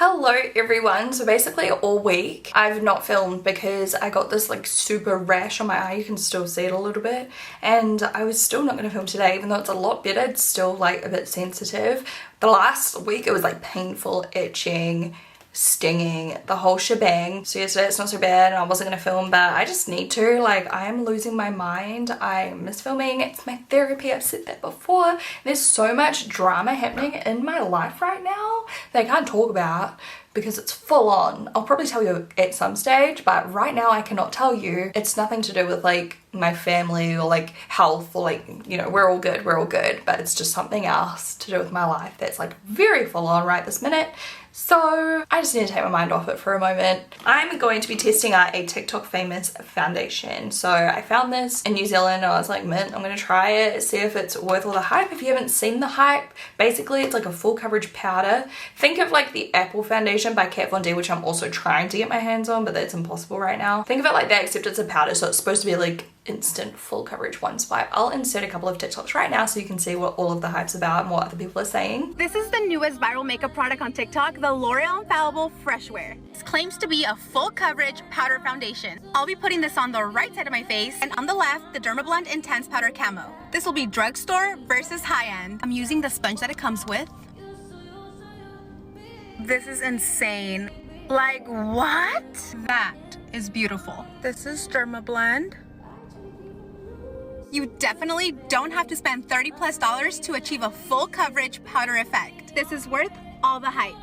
Hello everyone. So basically all week I've not filmed because I got this like super rash on my eye. You can still see it a little bit, and I was still not going to film today even though it's a lot better. It's still like a bit sensitive. The last week it was like painful, itching, stinging, the whole shebang. So yesterday it's not so bad and I wasn't going to film, but I just need to. Like, I am losing my mind. I miss filming. It's my therapy. I've said that before. There's so much drama happening in my life right now that I can't talk about because it's full on. I'll probably tell you at some stage, but right now I cannot tell you. It's nothing to do with like my family or like health or like, you know, we're all good, but it's just something else to do with my life that's like very full on right this minute. So I just need to take my mind off it for a moment. I'm going to be testing out a TikTok famous foundation. So I found this in New Zealand and I was like, mint, I'm gonna try it, see if it's worth all the hype. If you haven't seen the hype, basically it's like a full coverage powder. Think of like the Apple foundation by Kat Von D, which I'm also trying to get my hands on, but that's impossible right now. Think of it like that, except it's a powder, so it's supposed to be like instant full coverage one swipe. I'll insert a couple of TikToks right now so you can see what all of the hype's about and what other people are saying. This is the newest viral makeup product on TikTok, the L'Oreal Infallible Fresh Wear. This claims to be a full coverage powder foundation. I'll be putting this on the right side of my face, and on the left, the Dermablend Intense Powder Camo. This will be drugstore versus high-end. I'm using the sponge that it comes with. This is insane. Like, what? That is beautiful. This is Dermablend. You definitely don't have to spend $30+ to achieve a full coverage powder effect. This is worth all the hype.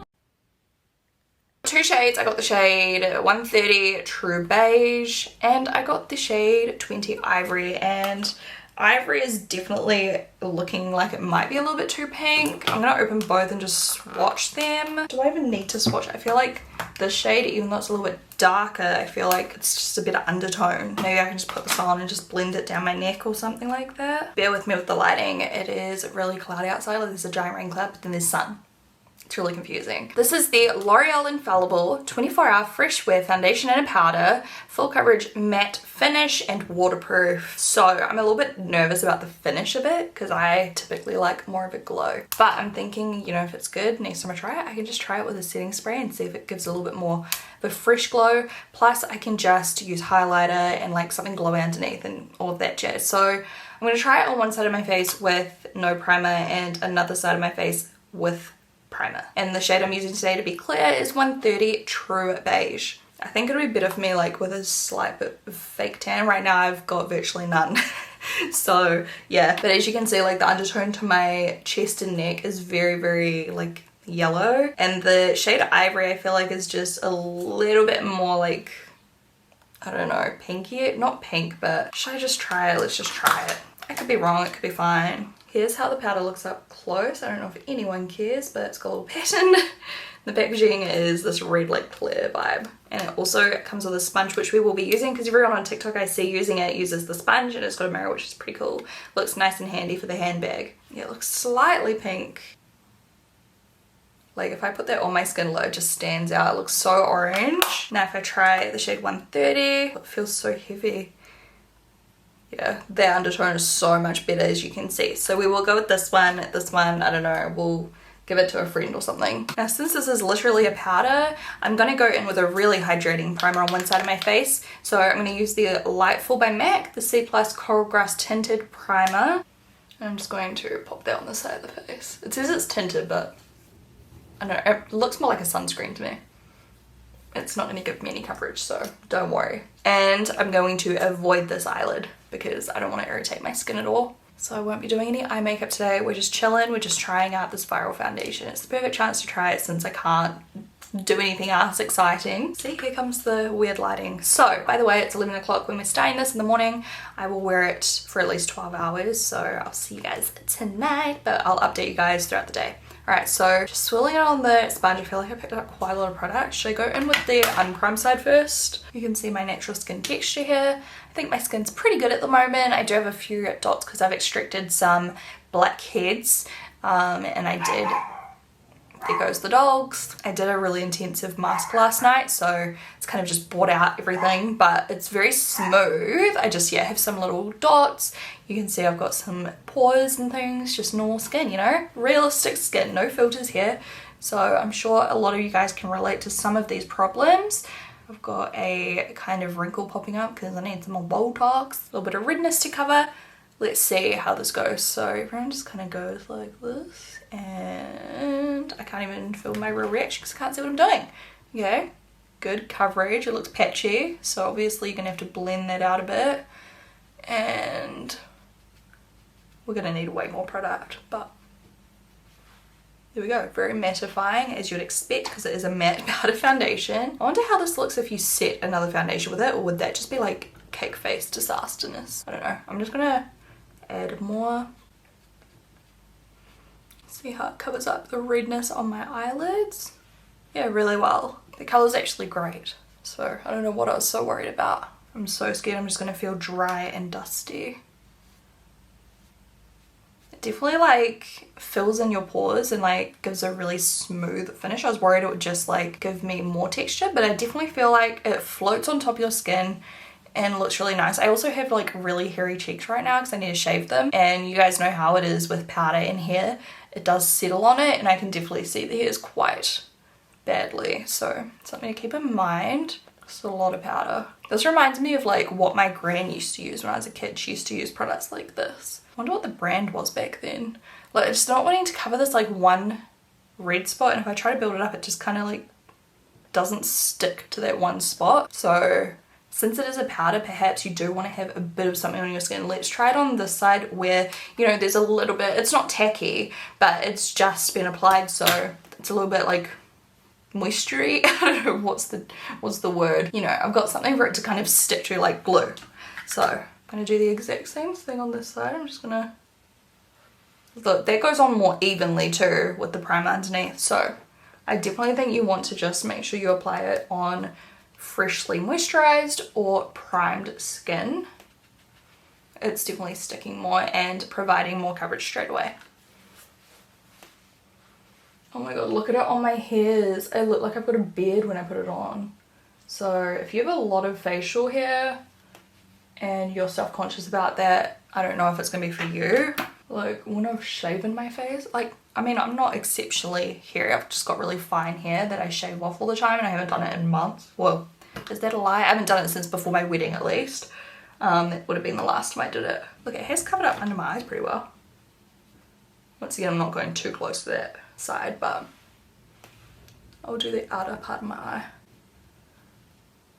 Two shades. I got the shade 130 True Beige and I got the shade 20 Ivory, and Ivory is definitely looking like it might be a little bit too pink. I'm gonna open both and just swatch them. Do I even need to swatch? I feel like this shade, even though it's a little bit darker, I feel like it's just a bit of undertone. Maybe I can just put this on and just blend it down my neck or something like that. Bear with me with the lighting. It is really cloudy outside. Like there's a giant rain cloud, but then there's sun. It's really confusing. This is the L'Oreal Infallible 24-hour fresh wear foundation and a powder, full coverage matte finish and waterproof. So I'm a little bit nervous about the finish of it because I typically like more of a glow. But I'm thinking, you know, if it's good, next time I try it, I can just try it with a setting spray and see if it gives a little bit more of a fresh glow. Plus I can just use highlighter and like something glowy underneath and all of that jazz. So I'm gonna try it on one side of my face with no primer and another side of my face with primer. And the shade I'm using today to be clear is 130 True Beige. I think it'll be better for me like with a slight bit of fake tan. Right now I've got virtually none. So yeah, but as you can see, like the undertone to my chest and neck is very like yellow, and the shade Ivory I feel like is just a little bit more like, I don't know, pinky. Not pink, but should I just try it? Let's just try it. I could be wrong, it could be fine. Here's how the powder looks up close. I don't know if anyone cares, but it's got a little pattern. The packaging is this red like clear vibe, and it also comes with a sponge which we will be using because everyone on TikTok I see using it uses the sponge, and it's got a mirror which is pretty cool. Looks nice and handy for the handbag. Yeah, it looks slightly pink. Like if I put that on my skin, it just stands out. It looks so orange. Now if I try the shade 130, it feels so heavy. Yeah, the undertone is so much better as you can see. So we will go with this one. This one, I don't know, we'll give it to a friend or something. Now since this is literally a powder, I'm gonna go in with a really hydrating primer on one side of my face. So I'm gonna use the Lightful by MAC, the C+ Coral Grass Tinted Primer. And I'm just going to pop that on the side of the face. It says it's tinted, but I don't know, it looks more like a sunscreen to me. It's not gonna give me any coverage, so don't worry. And I'm going to avoid this eyelid because I don't want to irritate my skin at all. So I won't be doing any eye makeup today. We're just chilling. We're just trying out this viral foundation. It's the perfect chance to try it since I can't do anything else exciting. See, here comes the weird lighting. So, by the way, it's 11 o'clock when we're starting this in the morning. I will wear it for at least 12 hours, so I'll see you guys tonight, but I'll update you guys throughout the day. Alright, so just swirling it on the sponge. I feel like I picked up quite a lot of product. Should I go in with the unprimed side first? You can see my natural skin texture here. I think my skin's pretty good at the moment. I do have a few dots because I've extracted some blackheads, and I did, there goes the dogs. I did a really intensive mask last night, so it's kind of just brought out everything, but it's very smooth. I just, yeah, have some little dots. You can see I've got some pores and things, just normal skin, you know? Realistic skin, no filters here. So I'm sure a lot of you guys can relate to some of these problems. I've got a kind of wrinkle popping up because I need some more Botox, a little bit of redness to cover. Let's see how this goes. So everyone just kind of goes like this, and I can't even film my real reaction because I can't see what I'm doing. Okay, good coverage. It looks patchy, so obviously you're gonna have to blend that out a bit, and we're gonna need way more product, but there we go. Very mattifying, as you'd expect, because it is a matte powder foundation. I wonder how this looks if you set another foundation with it, or would that just be like cake face disasterness? I don't know. I'm just gonna add more. See how it covers up the redness on my eyelids. Yeah, really well. The colour's actually great, so I don't know what I was so worried about. I'm so scared I'm just gonna feel dry and dusty. Definitely like fills in your pores and like gives a really smooth finish. I was worried it would just like give me more texture, but I definitely feel like it floats on top of your skin and looks really nice. I also have like really hairy cheeks right now because I need to shave them, and you guys know how it is with powder and hair. It does settle on it, and I can definitely see the hairs quite badly, so something to keep in mind. It's a lot of powder. This reminds me of like what my gran used to use when I was a kid. She used to use products like this. I wonder what the brand was back then. Like, it's not wanting to cover this like one red spot, and if I try to build it up, it just kind of like doesn't stick to that one spot. So since it is a powder, perhaps you do want to have a bit of something on your skin. Let's try it on this side where, you know, there's a little bit, it's not tacky, but it's just been applied, so it's a little bit like moistury. I don't know what's the word. You know, I've got something for it to kind of stick to like glue. So I'm gonna do the exact same thing on this side. I'm just gonna, look, that goes on more evenly too with the primer underneath. So I definitely think you want to just make sure you apply it on freshly moisturized or primed skin. It's definitely sticking more and providing more coverage straight away. Oh my god, look at it on my hairs. I look like I've got a beard when I put it on. So if you have a lot of facial hair and you're self-conscious about that, I don't know if it's gonna be for you. Like, when I've shaven my face, like, I mean, I'm not exceptionally hairy. I've just got really fine hair that I shave off all the time, and I haven't done it in months. Well, is that a lie? I haven't done it since before my wedding, at least. That would have been the last time I did it. Look, it has covered up under my eyes pretty well. Once again, I'm not going too close to that side, but I'll do the outer part of my eye.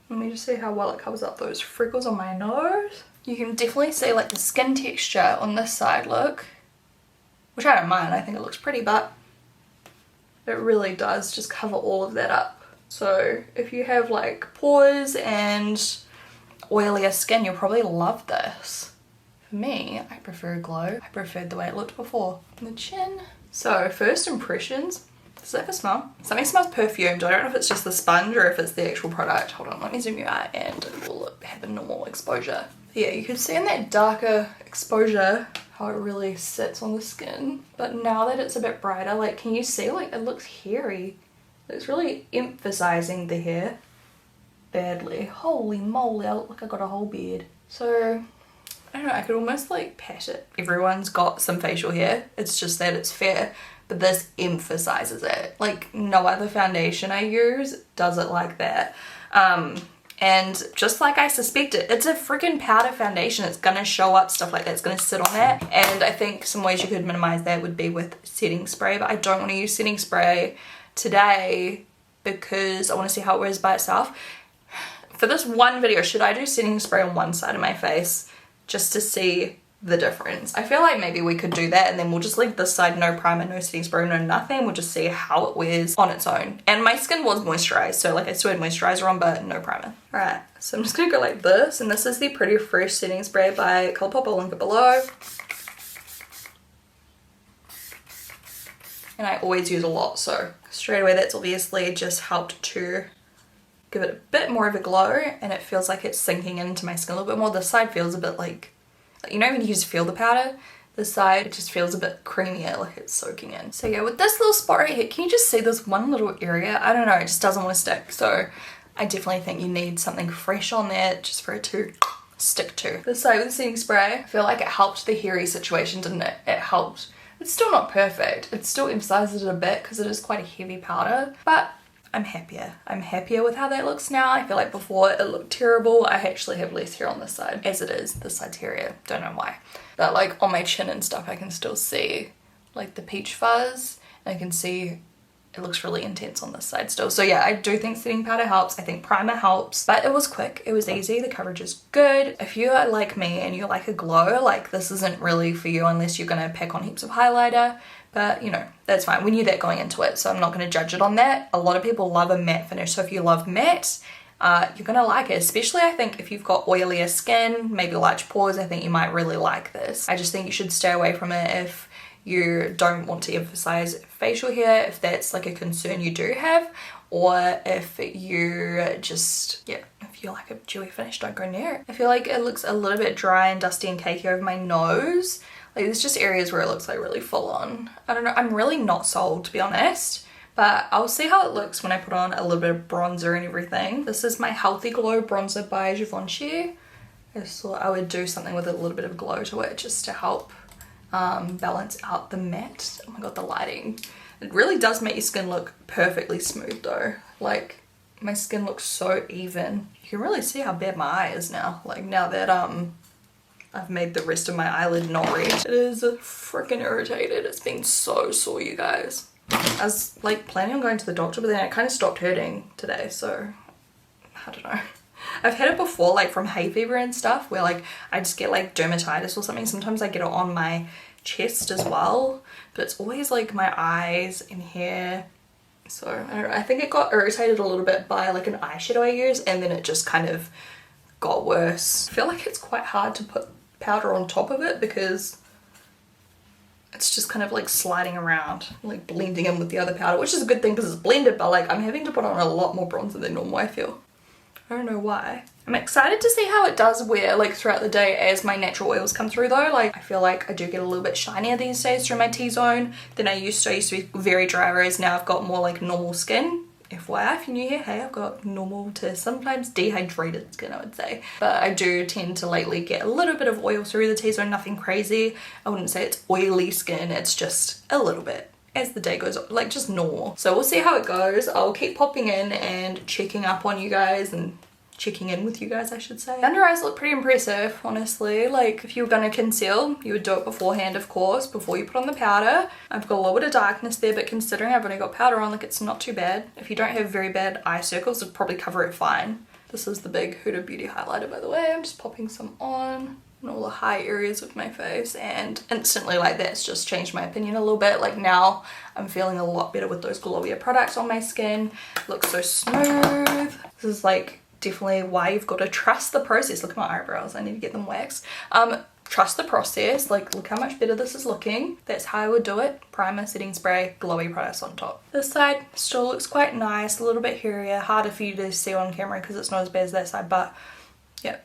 Let me just see how well it covers up those freckles on my nose. You can definitely see like the skin texture on this side, look. Which I don't mind, I think it looks pretty, but it really does just cover all of that up. So if you have like pores and oilier skin, you'll probably love this. For me, I prefer glow. I preferred the way it looked before. The chin. So first impressions. Does that have a smell? Something smells perfumed. I don't know if it's just the sponge or if it's the actual product. Hold on, let me zoom you out and it will have a normal exposure. Yeah, you can see in that darker exposure how it really sits on the skin. But now that it's a bit brighter, like, can you see, like, it looks hairy. It's really emphasizing the hair badly. Holy moly, I look like I got a whole beard. So I don't know, I could almost like pat it. Everyone's got some facial hair, it's just that it's fair, but this emphasizes it. Like, no other foundation I use does it like that. And just like I suspected, it's a freaking powder foundation. It's gonna show up stuff like that. It's gonna sit on that. And I think some ways you could minimize that would be with setting spray, but I don't want to use setting spray today because I want to see how it wears by itself. For this one video, should I do setting spray on one side of my face just to see the difference? I feel like maybe we could do that, and then we'll just leave this side no primer, no setting spray, no nothing. We'll just see how it wears on its own. And my skin was moisturized, so like I still had moisturizer on, but no primer. Alright, so I'm just gonna go like this, and this is the Pretty Fresh setting spray by Colourpop. I'll link it below. And I always use a lot, so straight away that's obviously just helped to give it a bit more of a glow, and it feels like it's sinking into my skin a little bit more. This side feels a bit like, you know when you just feel the powder? This side, it just feels a bit creamier, like it's soaking in. So yeah, with this little spot right here, can you just see this one little area? I don't know, it just doesn't want to stick. So I definitely think you need something fresh on there just for it to stick to. This side with the setting spray, I feel like it helped the hairy situation, didn't it? It helped It's still not perfect. It still emphasizes it a bit because it is quite a heavy powder, but I'm happier. I'm happier with how that looks now. I feel like before it looked terrible. I actually have less hair on this side. As it is, this side's hairier. Don't know why. But like on my chin and stuff, I can still see like the peach fuzz. And I can see it looks really intense on this side still. So yeah, I do think setting powder helps. I think primer helps, but it was quick. It was easy. The coverage is good. If you are like me and you like a glow, like this isn't really for you unless you're gonna pack on heaps of highlighter, but you know, that's fine. We knew that going into it, so I'm not gonna judge it on that. A lot of people love a matte finish, so if you love matte, you're gonna like it, especially I think if you've got oilier skin, maybe large pores, I think you might really like this. I just think you should stay away from it if you don't want to emphasize facial hair, if that's like a concern you do have, or if you just, yeah, if you like a dewy finish, don't go near it. I feel like it looks a little bit dry and dusty and cakey over my nose. Like there's just areas where it looks like really full on. I don't know, I'm really not sold to be honest, but I'll see how it looks when I put on a little bit of bronzer and everything. This is my Healthy Glow bronzer by Givenchy. I just thought I would do something with a little bit of glow to it just to help balance out the matte. Oh my god, the lighting. It really does make your skin look perfectly smooth though. Like my skin looks so even. You can really see how bad my eye is now. Like now that I've made the rest of my eyelid not red. It is freaking irritated. It's been so sore, you guys. I was like planning on going to the doctor, but then it kind of stopped hurting today, so I don't know. I've had it before, like from hay fever and stuff, where like I just get like dermatitis or something. Sometimes I get it on my chest as well, but it's always like my eyes and hair. So I don't know, I think it got irritated a little bit by like an eyeshadow I use, and then it just kind of got worse. I feel like it's quite hard to put powder on top of it because it's just kind of like sliding around, like blending in with the other powder, which is a good thing because it's blended, but like I'm having to put on a lot more bronzer than normal, I feel. I don't know why. I'm excited to see how it does wear like throughout the day as my natural oils come through though. Like I feel like I do get a little bit shinier these days through my T-zone than I used to. I used to be very dry, whereas now I've got more like normal skin. FYI, if you're new here, hey, I've got normal to sometimes dehydrated skin, I would say. But I do tend to lately get a little bit of oil through the T-zone, nothing crazy. I wouldn't say it's oily skin, it's just a little bit as the day goes on, like just normal. So we'll see how it goes. I'll keep popping in and checking up on you guys and checking in with you guys, I should say. Under eyes look pretty impressive, honestly. Like if you were gonna conceal, you would do it beforehand, of course, before you put on the powder. I've got a little bit of darkness there, but considering I've only got powder on, like it's not too bad. If you don't have very bad eye circles, it'd probably cover it fine. This is the big Huda Beauty highlighter, by the way. I'm just popping some on all the high areas of my face, and instantly like that's just changed my opinion a little bit. Like now I'm feeling a lot better with those glowier products on my skin. It looks so smooth. This is like definitely why you've got to trust the process. Look at my eyebrows, I need to get them waxed. Trust the process. Like look how much better this is looking. That's how I would do it. Primer, setting spray, glowy products on top. This side still looks quite nice, a little bit hairier, harder for you to see on camera because it's not as bad as that side, but yeah,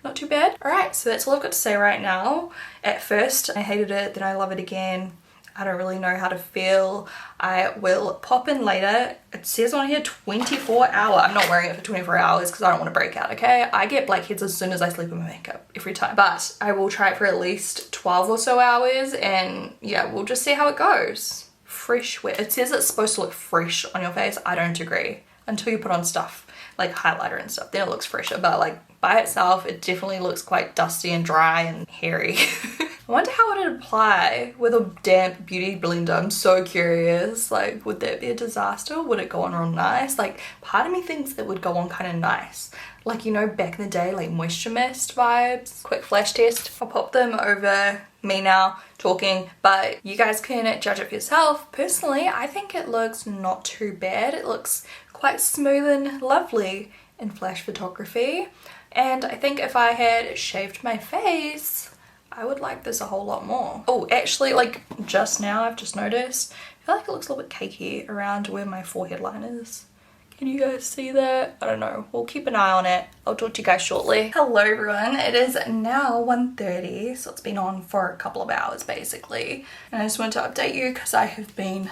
not too bad. Alright, so that's all I've got to say right now. At first I hated it, then I love it again. I don't really know how to feel. I will pop in later. It says on here 24 hour. I'm not wearing it for 24 hours because I don't want to break out, okay? I get blackheads as soon as I sleep in my makeup every time. But I will try it for at least 12 or so hours, and yeah, we'll just see how it goes. Fresh wear. It says it's supposed to look fresh on your face. I don't agree. Until you put on stuff like highlighter and stuff, then it looks fresher. But like by itself, it definitely looks quite dusty and dry and hairy. I wonder how it would apply with a damp beauty blender. I'm so curious. Like, would that be a disaster? Would it go on real nice? Like, part of me thinks it would go on kind of nice. Like, you know, back in the day, like moisture mist vibes. Quick flash test. I'll pop them over me now talking, but you guys can judge it for yourself. Personally, I think it looks not too bad. It looks quite smooth and lovely in flash photography. And I think if I had shaved my face, I would like this a whole lot more. Oh, actually, like just now I've just noticed, I feel like it looks a little bit cakey around where my forehead line is. Can you guys see that? I don't know. We'll keep an eye on it. I'll talk to you guys shortly. Hello everyone. It is now 1:30, so it's been on for a couple of hours basically. And I just wanted to update you because I have been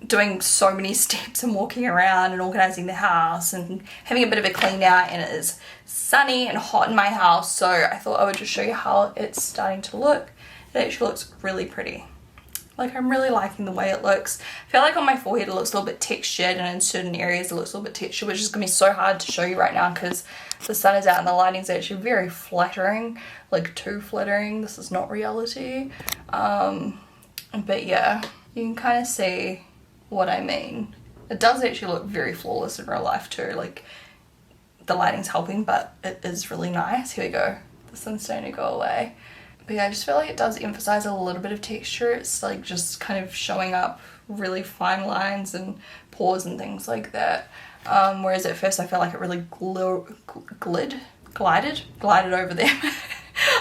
doing so many steps and walking around and organizing the house and having a bit of a clean out, and it is sunny and hot in my house, so I thought I would just show you how it's starting to look. it actually looks really pretty. Like, I'm really liking the way it looks. I feel like on my forehead it looks a little bit textured, and in certain areas it looks a little bit textured, which is going to be so hard to show you right now because the sun is out and the lighting's actually very flattering, like too flattering. This is not reality. But yeah, you can kind of see what I mean. It does actually look very flawless in real life too. Like, the lighting's helping, but it is really nice. Here we go. The sun's starting to go away. But yeah, I just feel like it does emphasize a little bit of texture. It's like just kind of showing up really fine lines and pores and things like that. Whereas at first I felt like it really glided over them.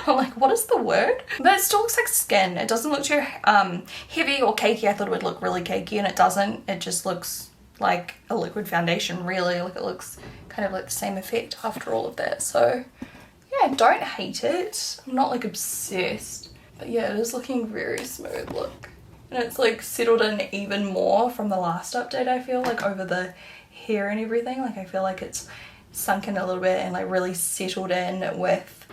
I'm like, what is the word? But it still looks like skin. It doesn't look too heavy or cakey. I thought it would look really cakey, and it doesn't. It just looks like a liquid foundation, really. Like, it looks kind of like the same effect after all of that. So yeah, don't hate it. I'm not like obsessed, but yeah, it is looking very smooth, look. And it's like settled in even more from the last update, I feel like, over the hair and everything. Like, I feel like it's sunk in a little bit and like really settled in with,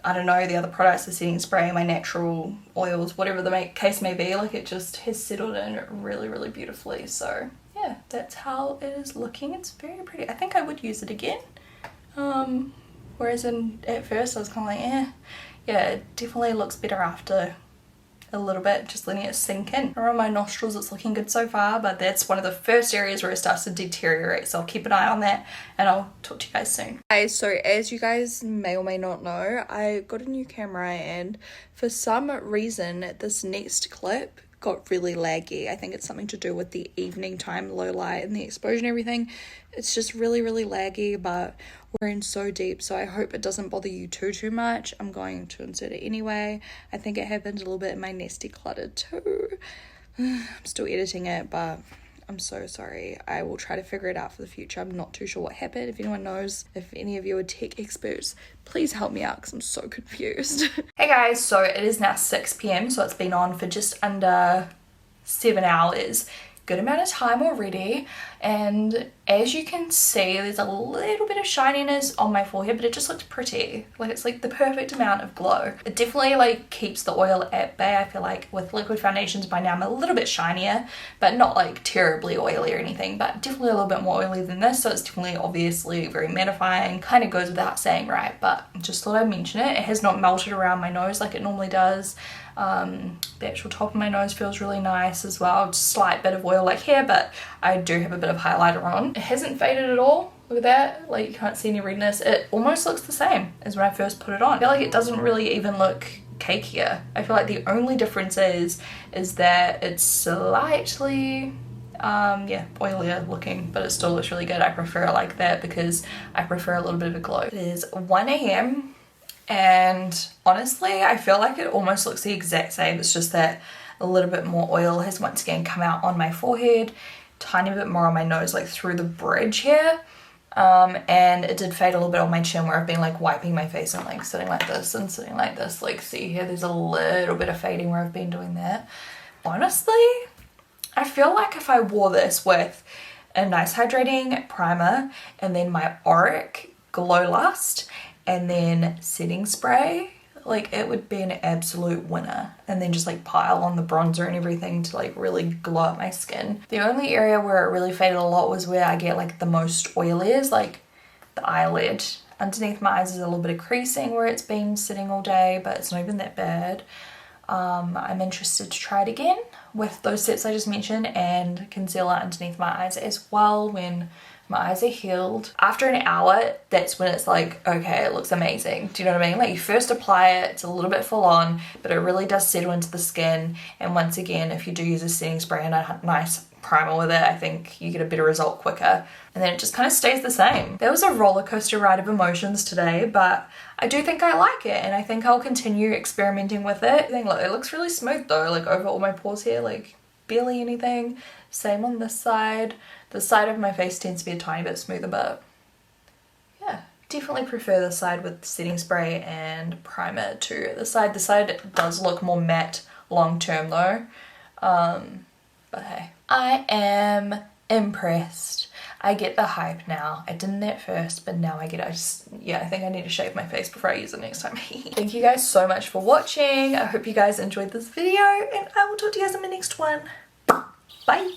I don't know, the other products, the setting spray, my natural oils, whatever the case may be. Like, it just has settled in really, really beautifully. So yeah, that's how it is looking. It's very pretty. I think I would use it again. Whereas at first I was kind of like, eh. Yeah, it definitely looks better after a little bit, just letting it sink in. Around my nostrils it's looking good so far, but that's one of the first areas where it starts to deteriorate, so I'll keep an eye on that and I'll talk to you guys soon. Guys, so as you guys may or may not know, I got a new camera, and for some reason this next clip got really laggy. I think it's something to do with the evening time, low light and the exposure and everything. It's just really, really laggy, but we're in so deep, so I hope it doesn't bother you too much. I'm going to insert it anyway. I think it happened a little bit in my Nesty Cluttered too. I'm still editing it, but I'm so sorry. I will try to figure it out for the future. I'm not too sure what happened. If anyone knows, if any of you are tech experts, please help me out because I'm so confused. Hey guys, so it is now 6 p.m, so it's been on for just under 7 hours. Good amount of time already, and as you can see there's a little bit of shininess on my forehead, but it just looks pretty. Like, it's like the perfect amount of glow. It definitely like keeps the oil at bay. I feel like with liquid foundations by now I'm a little bit shinier, but not like terribly oily or anything, but definitely a little bit more oily than this, so it's definitely obviously very mattifying. Kind of goes without saying, right? But just thought I'd mention it. It has not melted around my nose like it normally does. The actual top of my nose feels really nice as well. Just slight bit of oil like here, but I do have a bit of highlighter on. It hasn't faded at all. Look at that. Like, you can't see any redness. It almost looks the same as when I first put it on. I feel like it doesn't really even look cakier. I feel like the only difference is that it's slightly yeah, oilier looking, but it still looks really good. I prefer it like that because I prefer a little bit of a glow. It is 1 a.m. and honestly I feel like it almost looks the exact same. It's just that a little bit more oil has once again come out on my forehead, tiny bit more on my nose, like through the bridge here, and it did fade a little bit on my chin where I've been like wiping my face and like sitting like this and sitting like this. Like, see here, there's a little bit of fading where I've been doing that. Honestly, I feel like if I wore this with a nice hydrating primer and then my Auric Glow Lust and then setting spray, like, it would be an absolute winner. And then just like pile on the bronzer and everything to like really glow up my skin. The only area where it really faded a lot was where I get like the most oil is like the eyelid. Underneath my eyes is a little bit of creasing where it's been sitting all day, but it's not even that bad. I'm interested to try it again with those sets I just mentioned and concealer underneath my eyes as well when my eyes are healed. After an hour, that's when it's like, okay, it looks amazing. Do you know what I mean? Like, you first apply it, it's a little bit full on, but it really does settle into the skin. And once again, if you do use a setting spray and a nice primer with it, I think you get a better result quicker. And then it just kind of stays the same. There was a roller coaster ride of emotions today, but I do think I like it, and I think I'll continue experimenting with it. I think, look, it looks really smooth though, like over all my pores here, like barely anything. Same on this side. The side of my face tends to be a tiny bit smoother, but yeah, definitely prefer the side with setting spray and primer to the side. The side does look more matte long term though, but hey, I am impressed. I get the hype now. I didn't at first, but now I get it. Yeah, I think I need to shave my face before I use it next time. Thank you guys so much for watching. I hope you guys enjoyed this video, and I will talk to you guys in my next one. Bye.